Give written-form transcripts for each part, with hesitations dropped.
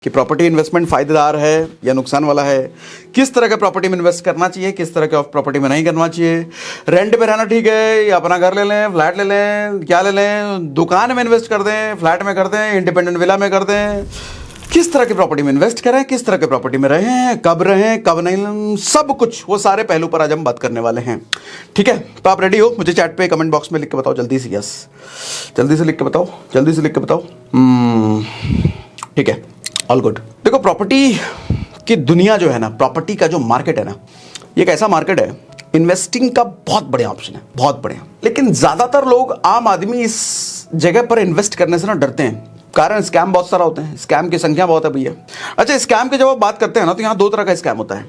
कि property investment फायदेदार है या नुकसान वाला है, किस तरह के प्रॉपर्टी में इन्वेस्ट करना चाहिए, किस तरह के प्रॉपर्टी में नहीं करना चाहिए, रेंट पे रहना ठीक है या अपना घर ले लें, फ्लैट ले लें, क्या ले लें, दुकान में इन्वेस्ट कर दें, फ्लैट में कर दें, इंडिपेंडेंट विला में कर दें, किस तरह की प्रॉपर्टी में इन्वेस्ट करें, किस तरह के प्रॉपर्टी में रहें, कब नहीं, सब कुछ वो सारे पहलू पर आज हम बात करने वाले हैं। ठीक है, तो आप रेडी हो? मुझे चैट पे कमेंट बॉक्स में लिख के बताओ जल्दी से। यस, जल्दी से लिख के बताओ, जल्दी से लिख के बताओ। ठीक है, ऑल गुड। देखो, प्रॉपर्टी की दुनिया जो है ना, प्रॉपर्टी का जो मार्केट है ना, ये एक ऐसा मार्केट है, इन्वेस्टिंग का बहुत बढ़िया ऑप्शन है, बहुत बढ़िया। लेकिन ज्यादातर लोग, आम आदमी इस जगह पर इन्वेस्ट करने से ना डरते हैं। कारण स्कैम बहुत सारा होते हैं, स्कैम की संख्या बहुत है भैया। अच्छा, स्कैम की जब आप बात करते हैं ना, तो यहाँ दो तरह का स्कैम होता है।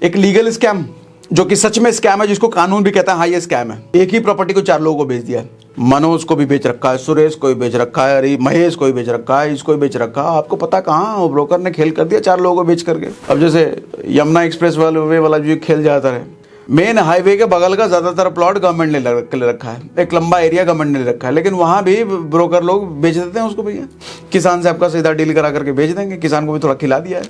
एक लीगल स्कैम, जो कि सच में स्कैम है, जिसको कानून भी कहता है हाँ ये स्कैम है। एक ही प्रॉपर्टी को 4 लोगों को बेच दिया है, मनोज को भी बेच रखा है, सुरेश को भी बेच रखा है, अरे महेश को भी बेच रखा है, इसको भी बेच रखा है। आपको पता कहाँ, वो ब्रोकर ने खेल कर दिया 4 लोगों को बेच करके। अब जैसे यमुना एक्सप्रेस वे वाला जो खेल जाता है, मेन हाईवे के बगल का ज्यादातर प्लॉट गवर्नमेंट ने ले रखा है, एक लंबा एरिया गवर्नमेंट ने ले रखा है, लेकिन वहां भी ब्रोकर लोग बेच देते हैं उसको भैया। किसान से आपका सीधा डील करा करके बेच देंगे, किसान को भी थोड़ा खिला दिया है,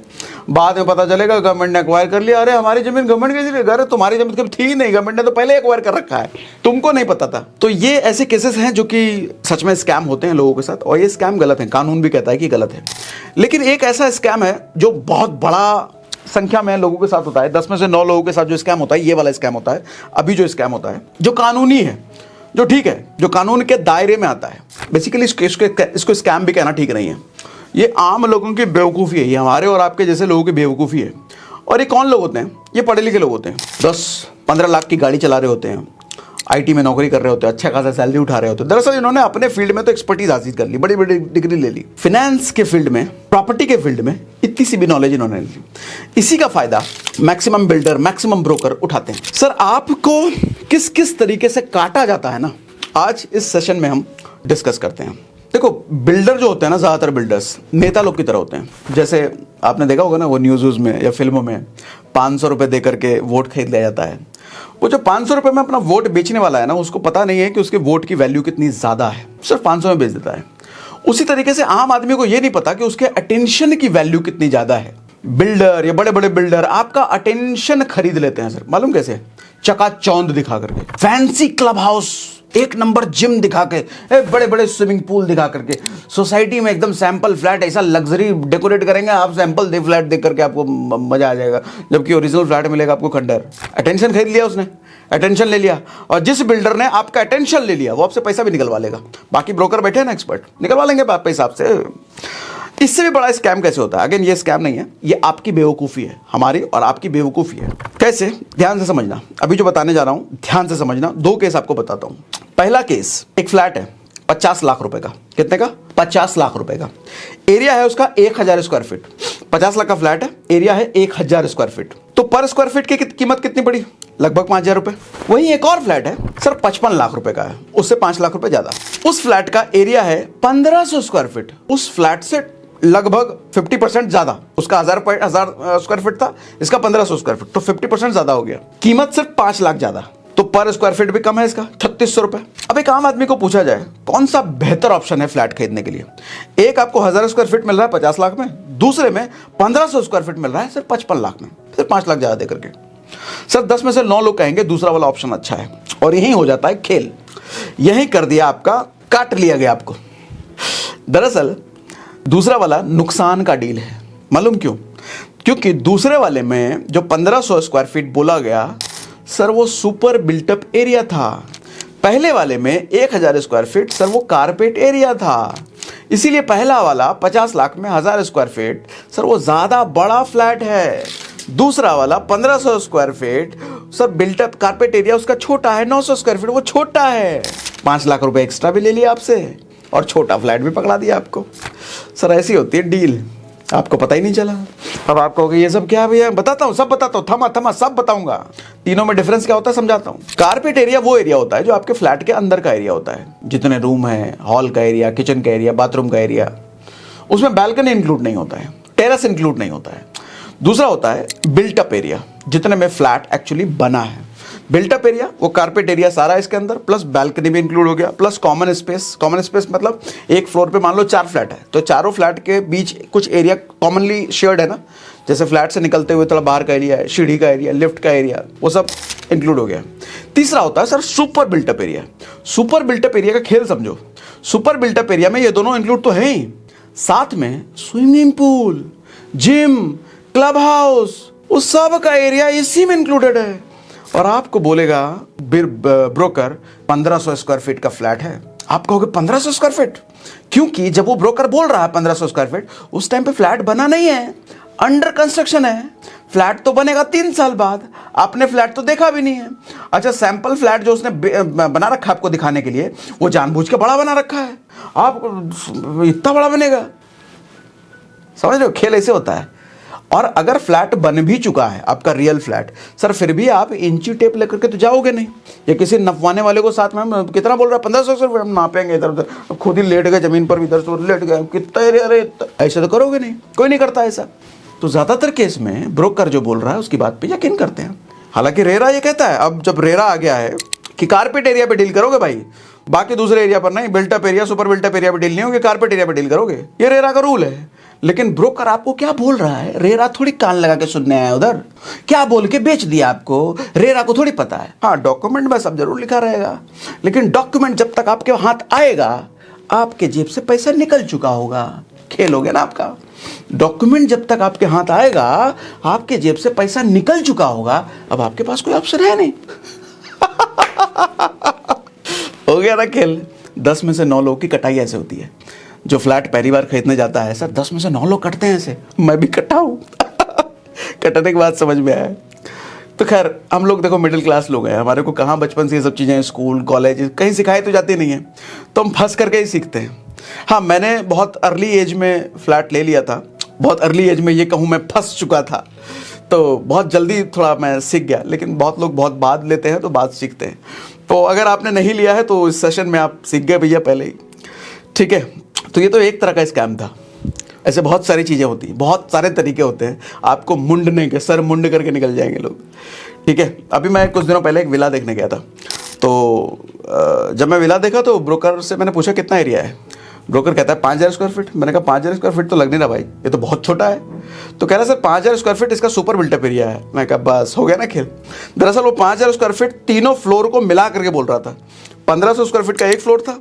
बाद में पता चलेगा गवर्नमेंट ने एक्वायर कर लिया। अरे हमारी जमीन गवर्नमेंट की घर, तुम्हारी जमीन कभी थी नहीं, गवर्नमेंट ने तो पहले एक्वायर कर रखा है, तुमको नहीं पता था। तो ये ऐसे केसेस हैं जो कि सच में स्कैम होते हैं लोगों के साथ, और ये स्कैम गलत है, कानून भी कहता है कि गलत है। लेकिन एक ऐसा स्कैम है जो बहुत बड़ा संख्या में लोगों के साथ होता है, 10 में से 9 लोगों के साथ जो स्कैम होता है, ये वाला स्कैम होता है। अभी जो स्कैम होता है, जो कानूनी है, जो ठीक है, जो कानून के दायरे में आता है, बेसिकली इसको स्कैम भी कहना ठीक नहीं है। ये आम लोगों की बेवकूफ़ी है, ये हमारे और आपके जैसे लोगों की बेवकूफ़ी है। और ये कौन लोग होते हैं? ये पढ़े लिखे लोग होते हैं, 10-15 लाख की गाड़ी चला रहे होते हैं, आईटी में नौकरी कर रहे होते हैं, अच्छा खासा सैलरी उठा रहे होते हैं। दरअसल इन्होंने अपने फील्ड में तो एक्सपर्टीज हासिल कर ली, बड़ी बड़ी डिग्री ले ली, फाइनेंस के फील्ड में, प्रॉपर्टी के फील्ड में इतनी सी भी नॉलेज इन्होंने ली। इसी का फायदा मैक्सिमम बिल्डर, मैक्सिमम ब्रोकर उठाते हैं। सर, आपको किस किस तरीके से काटा जाता है ना, आज इस सेशन में हम डिस्कस करते हैं। देखो, बिल्डर जो होते हैं ना, ज्यादातर बिल्डर्स नेता लोग की तरह होते हैं। जैसे आपने देखा होगा ना, वो न्यूज़ में या फिल्मों में 500 रुपए दे करके वोट खरीद लिया जाता है। वो जो 500 रुपए में अपना वोट बेचने वाला है ना, उसको पता नहीं है कि उसके वोट की वैल्यू कितनी ज्यादा है, सिर्फ 500 में बेच देता है। उसी तरीके से आम आदमी को ये नहीं पता कि उसके अटेंशन की वैल्यू कितनी ज्यादा है। बिल्डर या बड़े बड़े बिल्डर आपका अटेंशन खरीद लेते हैं सर, मालूम कैसे? चकाचौंध दिखा करके, फैंसी क्लब हाउस, एक नंबर जिम दिखा के, बड़े बड़े स्विमिंग पूल दिखा करके, सोसाइटी में एकदम सैंपल फ्लैट, ऐसा लग्जरी डेकोरेट करेंगे आप, सैंपल दे फ्लैट देख करके आपको मजा आ जाएगा, जबकि ओरिजिनल फ्लैट मिलेगा आपको खंडर। अटेंशन खरीद लिया उसने, अटेंशन ले लिया, और जिस बिल्डर ने आपका अटेंशन ले लिया वो आपसे पैसा भी निकलवा लेगा। बाकी ब्रोकर बैठे हैं ना, एक्सपर्ट, निकलवा लेंगे पैसा आपसे। इससे भी बड़ा स्कैम कैसे होता है? अगेन, ये स्कैम नहीं है, ये आपकी बेवकूफ़ी है, हमारी और आपकी बेवकूफ़ी है। कैसे? ध्यान से समझना, अभी जो बताने जा रहा हूं ध्यान से समझना। 2 केस आपको बताता हूं। पहला केस, एक फ्लैट है 50 लाख रुपए का। कितने का? 50 लाख रुपए का। एरिया है उसका 1000 स्क्वायर फीट। 50 लाख का फ्लैट है, एरिया है 1000 स्क्वायर फीट। तो पर स्क्वायर फीट की कीमत कितनी पड़ी? लगभग 5000 रुपए। वहीं एक और फ्लैट है सर, 55 लाख रुपए का है, उससे 5 लाख रुपए ज्यादा। उस फ्लैट का एरिया है 1500 स्क्वायर फीट, उस फ्लैट से लगभग 50% ज्यादा। उसका 1000 स्क्वायर फीट था, इसका 1500 स्क्वायर फीट, तो 50% ज्यादा हो गया। कीमत सिर्फ 5 लाख ज्यादा, तो पर स्क्वायर फीट भी कम है इसका, 3600 रुपए। अब एक आम आदमी को पूछा जाए कौन सा बेहतर ऑप्शन है फ्लैट खरीदने के लिए? एक आपको 1000 स्क्वायर फीट मिल रहा है 50 लाख में, दूसरे में 1500 स्क्वायर फीट मिल रहा है सिर्फ 55 लाख में, सिर्फ 5 लाख ज्यादा देकर के। सर, 10 में से 9 लोग कहेंगे दूसरा वाला ऑप्शन अच्छा है, और यही हो जाता है खेल, यही कर दिया आपका, काट लिया गया आपको। दरअसल दूसरा वाला नुकसान का डील है। मालूम क्यों? क्योंकि दूसरे वाले में जो 1500 स्क्वायर फीट बोला गया सर, वो सुपर बिल्टअप एरिया था। पहले वाले में 1000 स्क्वायर फीट सर, वो कारपेट एरिया था। इसीलिए पहला वाला 50 लाख में 1000 स्क्वायर फीट सर, वो ज्यादा बड़ा फ्लैट है। दूसरा वाला 1500 square feet sir, built up carpet area उसका छोटा है, 900 स्क्वायर फीट, वो छोटा है। 5 लाख रुपए एक्स्ट्रा भी ले लिया आपसे, और छोटा फ्लैट भी पकड़ा दिया आपको। सर, ऐसी होती है डील, आपको पता ही नहीं चला। अब आप कहोगे ये सब क्या है भैया? बताता हूँ, सब बताता हूँ, थमा सब बताऊंगा। तीनों में डिफरेंस क्या होता है समझाता हूँ। कारपेट एरिया वो एरिया होता है जो आपके फ्लैट के अंदर का एरिया होता है, जितने रूम है, हॉल का एरिया, किचन का एरिया, बाथरूम का एरिया, उसमें बैल्कनी इंक्लूड नहीं होता है, टेरेस इंक्लूड नहीं होता है। दूसरा होता है बिल्टअप एरिया, जितने में फ्लैट एक्चुअली बना है, बिल्टअप एरिया वो कारपेट एरिया सारा इसके अंदर, प्लस बैल्कनी भी इंक्लूड हो गया, plus common space. Common space मतलब एक फ्लोर पे मान लो 4 फ्लैट है, तो चारों फ्लैट के बीच कुछ एरिया कॉमनली शेयर्ड है ना, जैसे फ्लैट से निकलते हुए थोड़ा बाहर का एरिया है, सीढ़ी का एरिया, लिफ्ट का एरिया, वो सब इंक्लूड हो गया। तीसरा होता है sir super built up area. Super built up area का खेल समझो। सुपर बिल्टअप एरिया में ये दोनों इंक्लूड तो है ही, साथ में swimming pool, gym, club house, उस सब का एरिया इसी में इंक्लूडेड है। और आपको बोलेगा ब्रोकर 1500 स्क्वायर फीट का फ्लैट है, आप कहोगे 1500 स्क्वायर फीट, क्योंकि जब वो ब्रोकर बोल रहा है 1500 स्क्वायर फीट, उस टाइम पे फ्लैट बना नहीं है, अंडर कंस्ट्रक्शन है। फ्लैट तो बनेगा 3 साल बाद, आपने फ्लैट तो देखा भी नहीं है। अच्छा, सैंपल फ्लैट जो उसने बना रखा है आपको दिखाने के लिए, वो जानबूझ के बड़ा बना रखा है, आप इतना बड़ा बनेगा, समझ रहे हो, खेल ऐसे होता है। और अगर फ्लैट बन भी चुका है आपका रियल फ्लैट, सर फिर भी आप इंची टेप लेकर के तो जाओगे नहीं, या किसी नपवाने वाले को साथ में, कितना बोल रहा है 1500 स्क्वायर फीट, हम नापेंगे इधर उधर, खुद ही लेट गए जमीन पर, इधर से लेट गए, कितना एरिया, अरे ऐसा तो करोगे नहीं, कोई नहीं करता ऐसा। तो ज्यादातर केस में ब्रोकर जो बोल रहा है उसकी बात पे यकीन करते हैं। हालांकि रेरा ये कहता है, अब जब रेरा आ गया है कि कारपेट एरिया पे डील करोगे भाई, बाकी दूसरे एरिया पर नहीं, built up area, super built up area पे डील नहीं होगी, कारपेट एरिया पे डील करोगे, ये रेरा का रूल है। लेकिन ब्रोकर आपको क्या बोल रहा है, रेरा थोड़ी कान लगा के सुनने आया उधर, क्या बोल के बेच दिया आपको, रेरा को थोड़ी पता है। हाँ, डॉक्यूमेंट में सब जरूर लिखा रहेगा, लेकिन डॉक्यूमेंट जब तक आपके हाथ आएगा, आपके जेब से पैसा निकल चुका होगा, खेल हो गया ना आपका। डॉक्यूमेंट जब तक आपके हाथ आएगा, आपके जेब से पैसा निकल चुका होगा, अब आपके पास कोई ऑप्शन है नहीं। हो गया ना खेल। 10 में से 9 लोगों की कटाई ऐसे होती है। जो फ्लैट पहली बार खरीदने जाता है, सर 10 में से 9 लोग कटते हैं ऐसे, मैं भी कटा हूं। कटने के बाद समझ में आया। तो खैर, हम लोग देखो मिडिल क्लास लोग हैं, हमारे को कहाँ बचपन से ये सब चीज़ें, स्कूल कॉलेज कहीं सिखाई तो जाती नहीं है, तो हम फंस करके ही सीखते हैं। हाँ, मैंने बहुत अर्ली एज में फ्लैट ले लिया था, बहुत अर्ली एज में ये कहूँ मैं फंस चुका था, तो बहुत जल्दी थोड़ा मैं सीख गया। लेकिन बहुत लोग बहुत बाद लेते हैं तो बाद सीखते हैं। तो अगर आपने नहीं लिया है तो इस सेशन में आप सीख गए भैया पहले ही, ठीक है। तो ये तो एक तरह का स्कैम था। ऐसे बहुत सारी चीज़ें होती हैं, बहुत सारे तरीके होते हैं आपको मुंडने के, सर मुंड करके निकल जाएंगे लोग, ठीक है। अभी मैं कुछ दिनों पहले एक विला देखने गया था, तो जब मैं विला देखा तो ब्रोकर से मैंने पूछा कितना एरिया है। ब्रोकर कहता है 5000 स्क्वायर फीट। मैंने कहा 5000 स्क्वायर फीट तो लग नहीं रहा भाई, ये तो बहुत छोटा है। तो कह रहा सर 5000 स्क्वायर फीट इसका सुपर बिल्टअप एरिया है। मैं कहा बस हो गया ना खेल। दरअसल वो 5000 स्क्वायर फीट तीनों फ्लोर को मिला करके बोल रहा था। 1500 स्क्वायर फीट का एक फ्लोर था,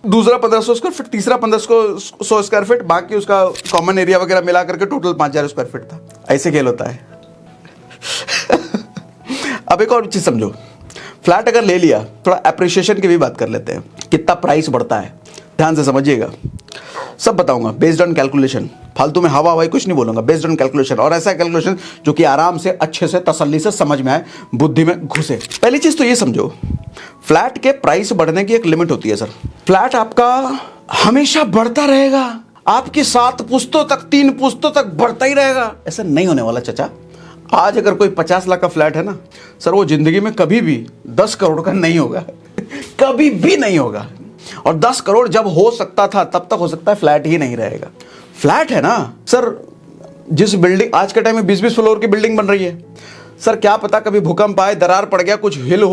दूसरा 1500 स्क्वायर फीट, तीसरा 1500 स्क्वायर फीट, बाकी उसका कॉमन एरिया वगैरह मिला करके टोटल 5000 स्क्वायर फीट था। ऐसे खेल होता है। अब एक और चीज समझो, फ्लैट अगर ले लिया, थोड़ा एप्रिसिएशन की भी बात कर लेते हैं, कितना प्राइस बढ़ता है, ध्यान से समझिएगा। सब बताऊंगा बेस्ड ऑन कैलकुलेशन, फालतू में हवा हवाई कुछ नहीं बोलूंगा, बेस्ड ऑन कैलकुलेशन, और ऐसा कैलकुलेशन जो कि आराम से, अच्छे से, तसल्ली से समझ में आए, बुद्धि में घुसे। पहली चीज तो ये समझो, फ्लैट के प्राइस बढ़ने की एक लिमिट होती है सर। फ्लैट आपका हमेशा बढ़ता रहेगा, आपकी 7 पुश्तों तक, 3 पुश्तों तक बढ़ता ही रहेगा, ऐसा नहीं होने वाला चाचा। आज अगर कोई 50 लाख का फ्लैट है ना सर, वो जिंदगी में कभी भी 10 करोड़ का नहीं होगा। कभी भी नहीं होगा। और 10 करोड़ जब हो सकता था तब तक हो सकता है फ्लैट ही नहीं रहेगा। फ्लैट है ना सर, जिस बिल्डिंग आज के टाइम में 20-20 फ्लोर की बिल्डिंग बन रही है सर, क्या पता कभी भूकंप आए, दरार पड़ गया, कुछ हिल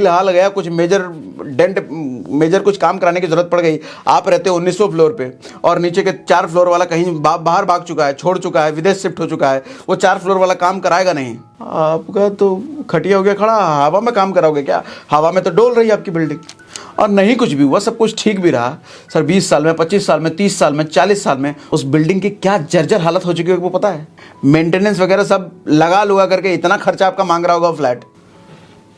हाल गया, कुछ मेजर कुछ काम कराने की जरूरत पड़ गई, आप रहते हो 1900 फ्लोर पे और नीचे के 4 फ्लोर वाला कहीं बाहर भाग चुका है, छोड़ चुका है, विदेश शिफ्ट हो चुका है, वो 4 फ्लोर वाला काम कराएगा नहीं, आपका तो खटिया हो गया खड़ा, हवा में काम कराओगे क्या? हवा में तो डोल रही है आपकी बिल्डिंग। और नहीं कुछ भी हुआ, सब कुछ ठीक भी रहा सर, 20 साल में, 25 साल में, 30 साल में, 40 साल में उस बिल्डिंग की क्या जर्जर हालत हो चुकी है वो पता है। मेंटेनेंस वगैरह सब लगा करके इतना खर्चा आपका मांग रहा होगा फ्लैट।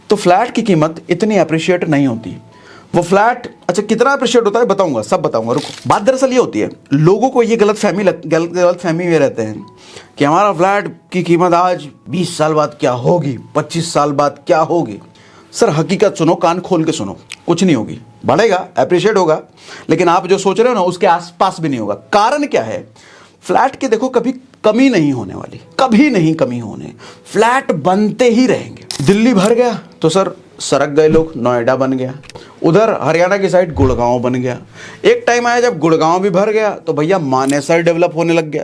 तो फ्लैट की कीमत इतनी अप्रिशिएट नहीं होती। वो फ्लैट अच्छा कितना अप्रिशिएट होता है बताऊंगा, सब बताऊंगा, रुको। बात दरअसल ये होती है, लोगों को ये गलत फहमी में रहते हैं कि हमारा फ्लैट की कीमत आज 20 साल बाद क्या होगी, 25 साल बाद क्या होगी। सर हकीकत सुनो, कान खोल के सुनो, कुछ नहीं होगी। बढ़ेगा, अप्रिशिएट होगा, लेकिन आप जो सोच रहे हो ना उसके आसपास भी नहीं होगा। कारण क्या है, फ्लैट की देखो कभी कमी नहीं होने वाली, कभी नहीं कमी होने, फ्लैट बनते ही रहेंगे। दिल्ली भर गया तो सर सरक गए लोग, नोएडा बन गया, उधर हरियाणा की साइड गुड़गांव बन गया। एक टाइम आया जब गुड़गांव भी भर गया तो भैया मानेसर डेवलप होने लग गया।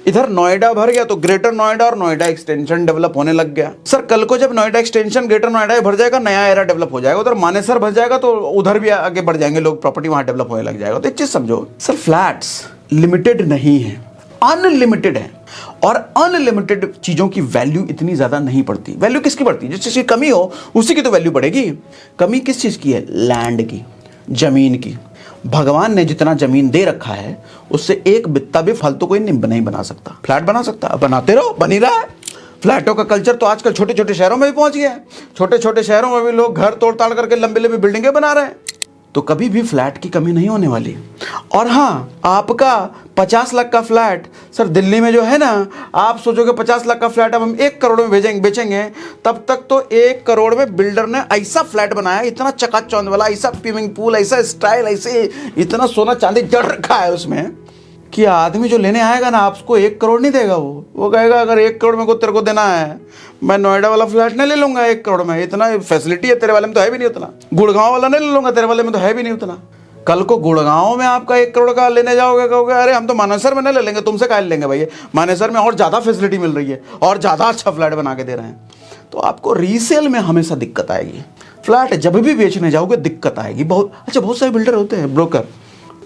इधर नोएडा भर गया तो ग्रेटर नोएडा और नोएडा एक्सटेंशन डेवलप होने लग गया। सर कल को जब नोएडा एक्सटेंशन ग्रेटर नोएडा भर जाएगा, नया एरा डेवलप हो जाएगा, उधर मानेसर भर जाएगा तो उधर भी आगे बढ़ जाएंगे लोग, प्रॉपर्टी वहां डेवलप होने लग जाएगा। तो एक चीज समझो सर, फ्लैट्स लिमिटेड नहीं है, अनलिमिटेड है। और अनलिमिटेड चीजों की वैल्यू इतनी ज्यादा नहीं पड़ती। वैल्यू किसकी बढ़ती है? जिस चीज की कमी हो उसी की तो वैल्यू बढ़ेगी। कमी किस चीज की है? लैंड की, जमीन की। भगवान ने जितना जमीन दे रखा है उससे एक बित्ता भी फालतू कोई नहीं बना सकता। फ्लैट बना सकता, बनाते रहो, बन ही रहा है। फ्लैटों का कल्चर तो आजकल छोटे छोटे शहरों में भी पहुंच गया है। छोटे छोटे शहरों में भी लोग घर तोड़ ताड़ करके लंबी लंबी बिल्डिंगें बना रहे हैं। तो कभी भी फ्लैट की कमी नहीं होने वाली। और हाँ, आपका 50 लाख का फ्लैट सर दिल्ली में जो है ना, आप सोचोगे 50 लाख का फ्लैट अब हम 1 करोड़ में बेचेंगे, तब तक तो 1 करोड़ में बिल्डर ने ऐसा फ्लैट बनाया, इतना चकाचौंध वाला, ऐसा स्विमिंग पूल, ऐसा स्टाइल, ऐसे इतना सोना चांदी जड़ रखा है उसमें कि आदमी जो लेने आएगा ना, आपको 1 करोड़ नहीं देगा। वो कहेगा अगर 1 करोड़ में को तेरे को देना है, मैं नोएडा वाला फ्लैट नहीं ले लूंगा 1 करोड़ में, इतना फैसिलिटी है तेरे वाले में तो है भी नहीं उतना। गुड़गांव वाला नहीं ले लूंगा, तेरे वाले में तो है भी नहीं उतना। कल को गुड़गांव में आपका 1 करोड़ का लेने जाओगे, कहोगे अरे हम तो मानेसर में नहीं ले लेंगे, तुमसे काहे लेंगे भैया, मानेसर में और ज़्यादा फैसिलिटी मिल रही है और ज़्यादा अच्छा फ्लैट बना के दे रहे हैं। तो आपको रीसेल में हमेशा दिक्कत आएगी। फ्लैट जब भी बेचने जाओगे दिक्कत आएगी। बहुत सारे बिल्डर होते हैं, ब्रोकर,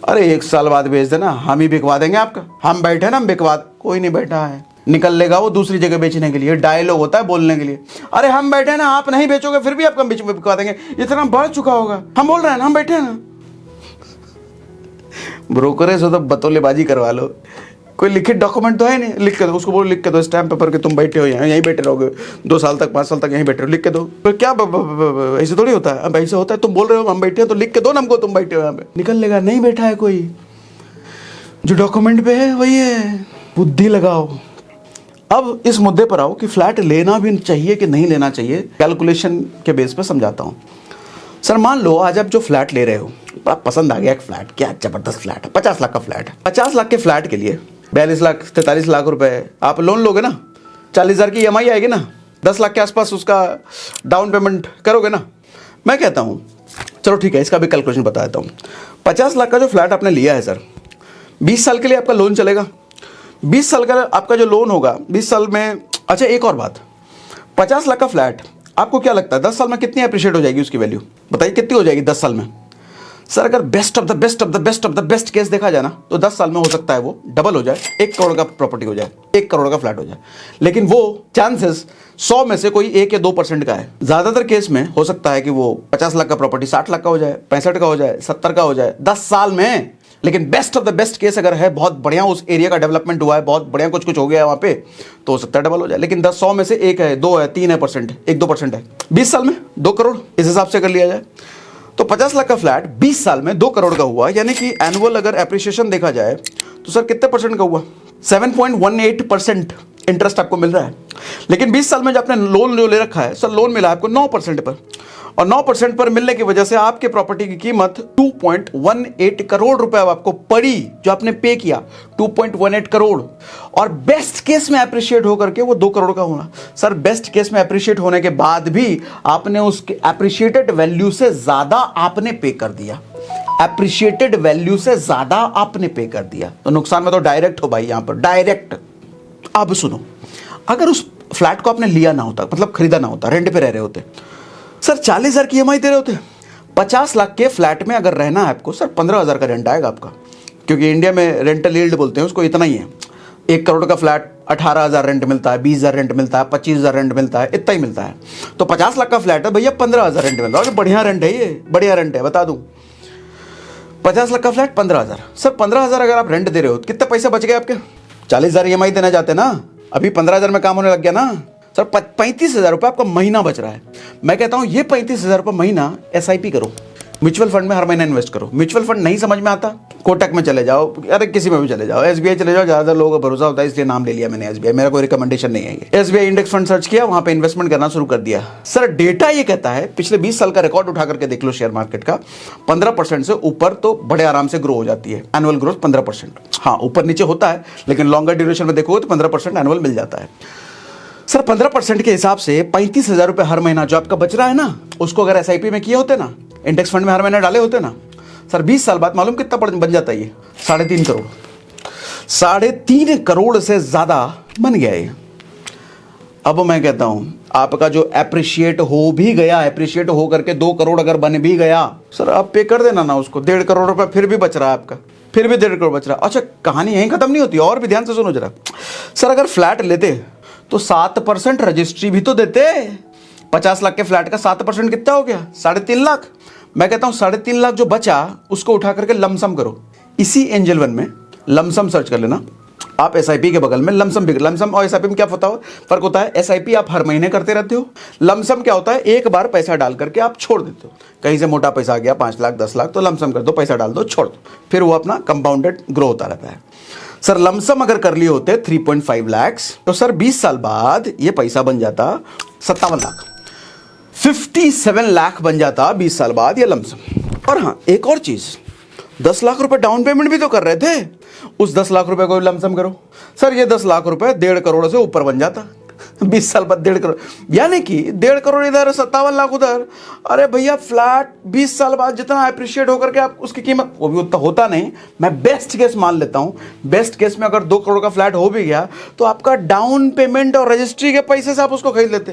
अरे 1 साल बाद बेच देना, हम ही बिकवा देंगे आपका, हम बैठे ना, हम बिकवा। कोई नहीं बैठा है, निकल लेगा वो दूसरी जगह बेचने के लिए। डायलॉग होता है बोलने के लिए, अरे हम बैठे ना, आप नहीं बेचोगे फिर भी आपका बीच में बिकवा देंगे, इतना बढ़ चुका होगा, हम बोल रहे हैं ना, हम बैठे हैं ना। ब्रोकरेज हो तो बतौलेबाजी करवा लो, कोई लिखित डॉक्यूमेंट तो है नहीं, लिख के दो उसको, बोलो लिख के दो स्टैम्प पेपर के तुम बैठे हो यहाँ, यहीं बैठे रहोगे 2 साल तक 5 साल तक यहीं बैठे हो, लिख के दो। तो क्या ऐसे थोड़ी होता है? अब ऐसे होता है, तुम बोल रहे हो हम बैठे हैं तो लिख के दो ना हमको, तुम बैठे हो यहाँ पे। निकल लेगा, नहीं बैठा है कोई, जो डॉक्यूमेंट पे है वही है। बुद्धि लगाओ। अब इस मुद्दे पर आओ कि फ्लैट लेना भी चाहिए कि नहीं लेना चाहिए, कैलकुलेशन के बेस पे समझाता हूँ। सर मान लो आज आप जो फ्लैट ले रहे हो, बड़ा पसंद आ गया एक फ्लैट, क्या जबरदस्त फ्लैट है, 50 लाख का फ्लैट है। 50 लाख के फ्लैट के लिए 42 लाख 43 लाख रुपए आप लोन लोगे ना, 40,000 की EMI आएगी ना, 10 लाख के आसपास उसका डाउन पेमेंट करोगे ना। मैं कहता हूँ चलो ठीक है, इसका भी कैलकुलेशन बता देता हूँ। 50 लाख का जो फ्लैट आपने लिया है सर, 20 साल के लिए आपका लोन चलेगा। 20 साल का आपका जो लोन होगा 20 साल में। अच्छा एक और बात, 50 लाख का फ्लैट आपको क्या लगता है 10 साल में कितनी अप्रिशिएट हो जाएगी उसकी वैल्यू? बताइए कितनी हो जाएगी 10 साल में? सर अगर best of the best case देखा जाए ना, तो 10 साल में हो सकता है वो डबल हो जाए, 1 करोड़ का प्रॉपर्टी हो जाए, 1 करोड़ का फ्लैट हो जाए। लेकिन वो चांसेस 100 में से कोई 1 या 2% का है। ज्यादातर केस में हो सकता है कि वो 50 लाख का प्रॉपर्टी 60 लाख का हो जाए, 65 का हो जाए, 70 का हो जाए 10 साल में। लेकिन best of the best case अगर है, बहुत बढ़िया उस एरिया का डेवलपमेंट हुआ है, बहुत बढ़िया कुछ हो गया है वहां पे, तो हो सकता है डबल हो जाए। लेकिन 100 में से 1 है, 2 है, 3 है %, 1-2% है। 20 साल में 2 करोड़ इस हिसाब से कर लिया जाए तो 50 लाख का फ्लैट 20 साल में 2 करोड़ का हुआ, यानी कि एनुअल अगर एप्रिसिएशन देखा जाए तो सर कितने % का हुआ? 7.18% इंटरेस्ट आपको मिल रहा है। लेकिन 20 साल में जो आपने लोन जो ले रखा है सर, लोन मिला आपको 9% पर, और 9% पर मिलने की वजह से आपके प्रॉपर्टी की कीमत 2.18 करोड़ रुपए आपको पड़ी, जो आपने पे किया 2.18 करोड़। और बेस्ट केस में अप्रिशिएट होकर के वो 2 करोड़ का होना। सर बेस्ट केस में अप्रिशिएट होने के बाद भी आपने उसके अप्रिशिएटेड वैल्यू से ज्यादा आपने पे कर दिया, अप्रिशिएटेड वैल्यू से ज्यादा आपने पे कर दिया, तो नुकसान में तो डायरेक्ट हो भाई, यहां पर डायरेक्ट। अब सुनो, अगर उस फ्लैट को आपने लिया ना होता, मतलब खरीदा ना होता, रेंट पे रह रहे होते, सर 40,000 की EMI दे रहे होते, 50 लाख के फ्लैट में अगर रहना है आपको सर 15,000 का रेंट आएगा आपका, क्योंकि इंडिया में रेंटल यील्ड बोलते हैं उसको, इतना ही है। 1 करोड़ का फ्लैट 18,000 रेंट मिलता है, 20,000 रेंट मिलता है, 25,000 रेंट मिलता है, इतना ही मिलता है। तो 50 लाख का फ्लैट है भैया, 15,000 रेंट मिलता है, बढ़िया रेंट है, ये बढ़िया रेंट है, बता दूं। 50 लाख का फ्लैट 15,000, सर 15,000 अगर आप रेंट दे रहे हो, कितने पैसे बच गए आपके? 40,000 EMI देना चाहते ना, अभी 15,000 में काम होने लग गया ना सर, 35,000 रुपये आपका महीना बच रहा है। मैं कहता हूं ये 35,000 रुपये महीना SIP करो, म्यूचुअल फंड में हर महीना इन्वेस्ट करो। म्यूचुअल फंड नहीं समझ में आता, कोटक में चले जाओ, अरे किसी में भी चले जाओ, SBI चले जाओ, ज़्यादातर लोगों का भरोसा होता है इसलिए नाम ले लिया मैंने SBI, मेरा कोई रिकमेंडेशन नहीं है ये। SBI इंडेक्स फंड सर्च किया, वहां पे इन्वेस्टमेंट करना शुरू कर दिया। सर डेटा ये कहता है, पिछले 20 साल का रिकॉर्ड उठा करके देख लो शेयर मार्केट का, 15% से ऊपर तो बड़े आराम से ग्रो हो जाती है, एनुअल ग्रोथ 15%। हाँ ऊपर नीचे होता है, लेकिन लॉन्गर ड्यूरेशन में देखोगे तो 15% एनुअल मिल जाता है। सर 15% के हिसाब से 35,000 रुपये हर महीना जो आपका बच रहा है ना, उसको अगर SIP में किए होते ना, इंडेक्स फंड में हर महीने डाले होते ना सर, 20 साल बाद मालूम कितना बन जाता है ये? 3.5 करोड़। 3.5 करोड़ से ज़्यादा बन गया ये। अब मैं कहता हूं आपका जो एप्रिशिएट हो भी गया, एप्रिशिएट हो करके 2 करोड़ अगर बन भी गया सर, आप पे कर देना ना उसको। 1.5 करोड़ रुपए फिर भी बच रहा है आपका, फिर भी 1.5 करोड़ बच रहा है। अच्छा, कहानी यहीं खत्म नहीं होती, और भी ध्यान से सुनो जरा। सर अगर फ्लैट लेते तो 7% रजिस्ट्री भी तो देते। 50 लाख के फ्लैट का 7% कितना हो गया? 3.5 लाख। मैं कहता हूं 3.5 लाख जो बचा उसको उठा करके लमसम करो। इसी एंजल वन में लमसम सर्च कर लेना आप, एसआईपी के बगल में लमसम। लमसम और एसआईपी में क्या फर्क होता है? एसआईपी आप हर महीने करते रहते हो, लमसम क्या होता है? एक बार पैसा डाल करके आप छोड़ देते हो। कहीं से मोटा पैसा आ गया 5 लाख 10 लाख, तो लमसम कर दो, पैसा डाल दो, छोड़ दो, फिर वो अपना कंपाउंडेड ग्रो होता रहता है। सर लमसम अगर कर लिए होते 3.5 लाख, तो सर 20 साल बाद ये पैसा बन जाता 57 लाख, 57 लाख बन जाता 20 साल बाद ये लमसम। और हाँ, एक और चीज, 10 लाख रुपए डाउन पेमेंट भी तो कर रहे थे, उस 10 लाख रुपए को लमसम करो सर, ये 10 लाख रुपए 1.5 करोड़ से ऊपर बन जाता 20 साल बाद। 1.5 करोड़ यानी कि 1.5 करोड़ इधर, 57 लाख उधर। अरे भैया, फ्लैट 20 साल बाद जितना अप्रिशिएट होकर के आप उसकी कीमत, वो भी उतना होता नहीं, मैं बेस्ट केस मान लेता हूं। बेस्ट केस में अगर 2 करोड़ का फ्लैट हो भी गया तो आपका डाउन पेमेंट और रजिस्ट्री के पैसे से आप उसको खरीद लेते,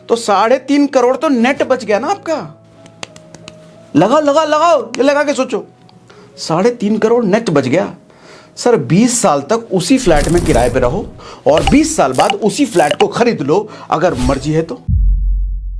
तो 3.5 करोड़ तो नेट बच गया ना आपका। लगाओ, ये लगा के सोचो, 3.5 करोड़ नेट बच गया। सर 20 साल तक उसी फ्लैट में किराए पे रहो और 20 साल बाद उसी फ्लैट को खरीद लो अगर मर्जी है तो।